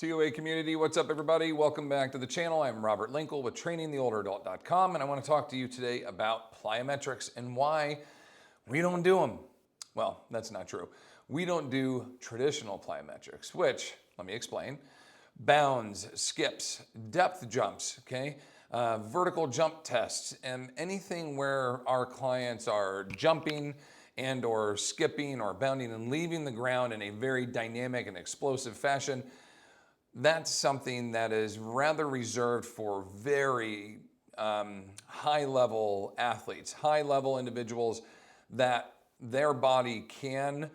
TOA community, what's up everybody? Welcome back to the channel. I'm Robert Linkle with TrainingTheOlderAdult.com, and I want to talk to you today about plyometrics and why we don't do them. Well, that's not true. We don't do traditional plyometrics, which, let me explain, bounds, skips, depth jumps, okay? Vertical jump tests, and anything where our clients are jumping and or skipping or bounding and leaving the ground in a very dynamic and explosive fashion. That's something that is rather reserved for very high-level athletes, high-level individuals that their body can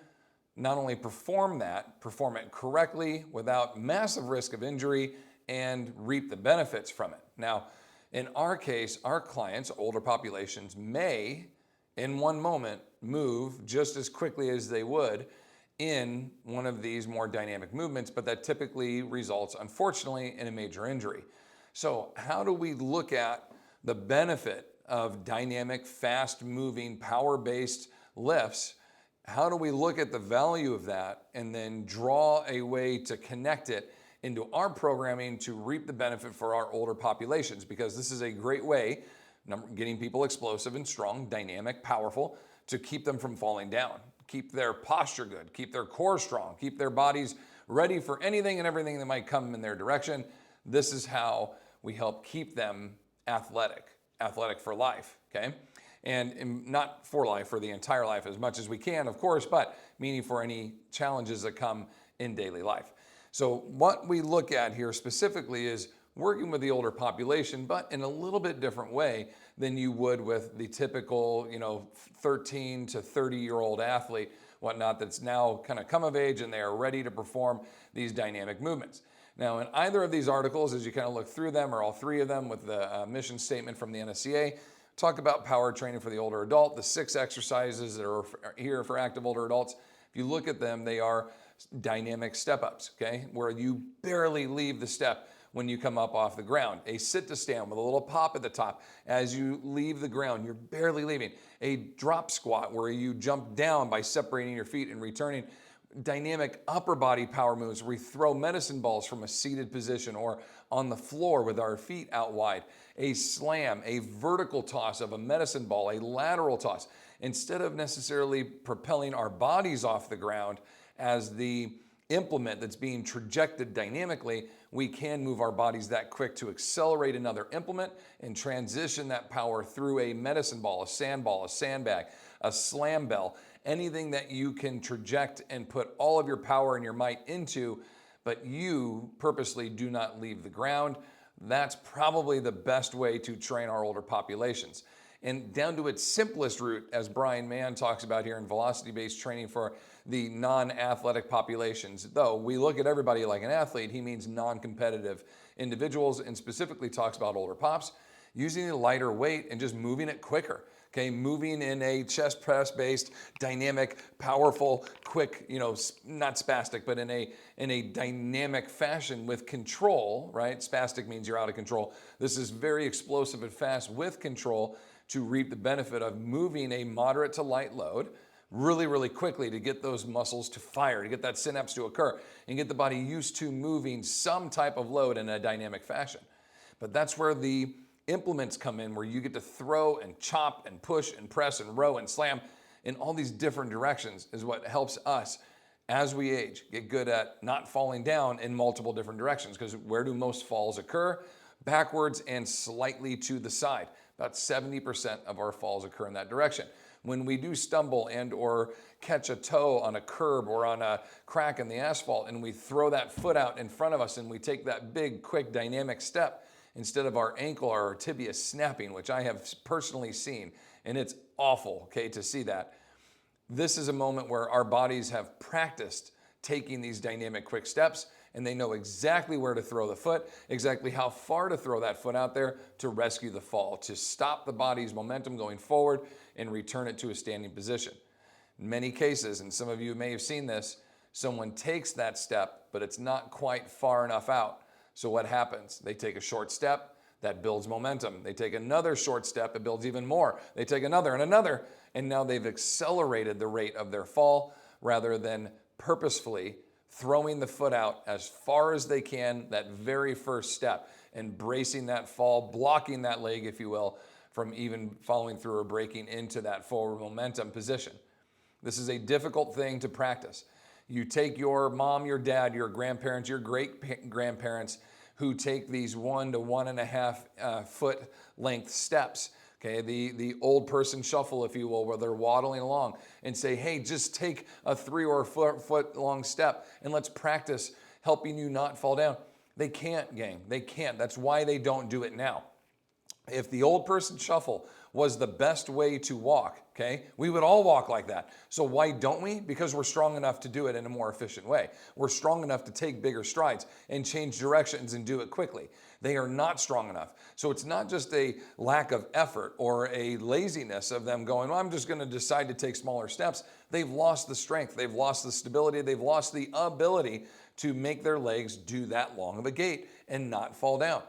not only perform it correctly without massive risk of injury and reap the benefits from it. Now, in our case, our clients, older populations, may in one moment move just as quickly as they would in one of these more dynamic movements, but that typically results, unfortunately, in a major injury. So how do we look at the benefit of dynamic, fast-moving, power-based lifts? How do we look at the value of that and then draw a way to connect it into our programming to reap the benefit for our older populations? Because this is a great way, getting people explosive and strong, dynamic, powerful, to keep them from falling down. Keep their posture good, keep their core strong, keep their bodies ready for anything and everything that might come in their direction. This is how we help keep them athletic for life, okay? And not for life, for the entire life as much as we can, of course, but meaning for any challenges that come in daily life. So what we look at here specifically is working with the older population, but in a little bit different way than you would with the typical, 13 to 30-year-old athlete, whatnot, that's now kind of come of age and they are ready to perform these dynamic movements. Now, in either of these articles, as you kind of look through them, or all three of them with the mission statement from the NSCA, talk about power training for the older adult, the 6 exercises that are here for active older adults. If you look at them, they are dynamic step-ups, okay, where you barely leave the step when you come up off the ground. A sit to stand with a little pop at the top. As you leave the ground, you're barely leaving. A drop squat where you jump down by separating your feet and returning. Dynamic upper body power moves where we throw medicine balls from a seated position or on the floor with our feet out wide. A slam, a vertical toss of a medicine ball, a lateral toss. Instead of necessarily propelling our bodies off the ground as the implement that's being trajected dynamically, we can move our bodies that quick to accelerate another implement and transition that power through a medicine ball, a sandball, a sandbag, a slam bell, anything that you can traject and put all of your power and your might into, but you purposely do not leave the ground. That's probably the best way to train our older populations. And down to its simplest root, as Brian Mann talks about here in velocity-based training for the non-athletic populations. Though we look at everybody like an athlete, he means non-competitive individuals, and specifically talks about older pops, using a lighter weight and just moving it quicker. Okay, moving in a chest press based, dynamic, powerful, quick, not spastic, but in a dynamic fashion with control, right? Spastic means you're out of control. This is very explosive and fast with control to reap the benefit of moving a moderate to light load really, really quickly to get those muscles to fire, to get that synapse to occur, and get the body used to moving some type of load in a dynamic fashion. But that's where the implements come in, where you get to throw and chop and push and press and row and slam in all these different directions, is what helps us as we age get good at not falling down in multiple different directions. Because where do most falls occur? Backwards and slightly to the side. About 70% of our falls occur in that direction. When we do stumble and or catch a toe on a curb or on a crack in the asphalt and we throw that foot out in front of us and we take that big, quick, dynamic step, instead of our ankle or our tibia snapping, which I have personally seen, and it's awful, okay, to see that. This is a moment where our bodies have practiced taking these dynamic quick steps, and they know exactly where to throw the foot, exactly how far to throw that foot out there to rescue the fall, to stop the body's momentum going forward and return it to a standing position. In many cases, and some of you may have seen this, someone takes that step, but it's not quite far enough out. So what happens? They take a short step, that builds momentum. They take another short step, it builds even more. They take another and another, and now they've accelerated the rate of their fall rather than purposefully throwing the foot out as far as they can, that very first step, and bracing that fall, blocking that leg, if you will, from even following through or breaking into that forward momentum position. This is a difficult thing to practice. You take your mom, your dad, your grandparents, your great grandparents who take these 1 to 1.5 foot length steps. Okay, the old person shuffle, if you will, where they're waddling along and say, hey, just take a 3 or 4 foot long step and let's practice helping you not fall down. They can't, gang. They can't. That's why they don't do it now. If the old person shuffle was the best way to walk, okay, we would all walk like that. So why don't we? Because we're strong enough to do it in a more efficient way. We're strong enough to take bigger strides and change directions and do it quickly. They are not strong enough. So it's not just a lack of effort or a laziness of them going, well, I'm just going to decide to take smaller steps. They've lost the strength. They've lost the stability. They've lost the ability to make their legs do that long of a gait and not fall down.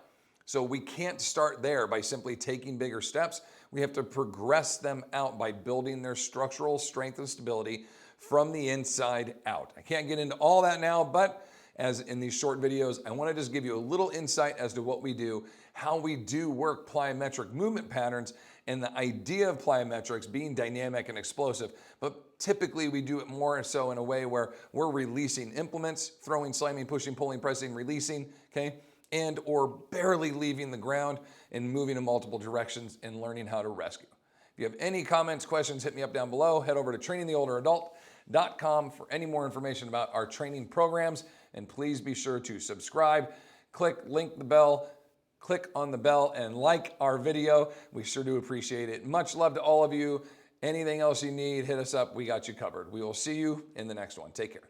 So we can't start there by simply taking bigger steps. We have to progress them out by building their structural strength and stability from the inside out. I can't get into all that now, but as in these short videos, I want to just give you a little insight as to what we do, how we do work plyometric movement patterns, and the idea of plyometrics being dynamic and explosive. But typically we do it more so in a way where we're releasing implements, throwing, slamming, pushing, pulling, pressing, releasing, okay? And or barely leaving the ground and moving in multiple directions and learning how to rescue. If you have any comments, questions, hit me up down below. Head over to trainingtheolderadult.com for any more information about our training programs. And please be sure to subscribe, click on the bell and like our video. We sure do appreciate it. Much love to all of you. Anything else you need, hit us up. We got you covered. We will see you in the next one. Take care.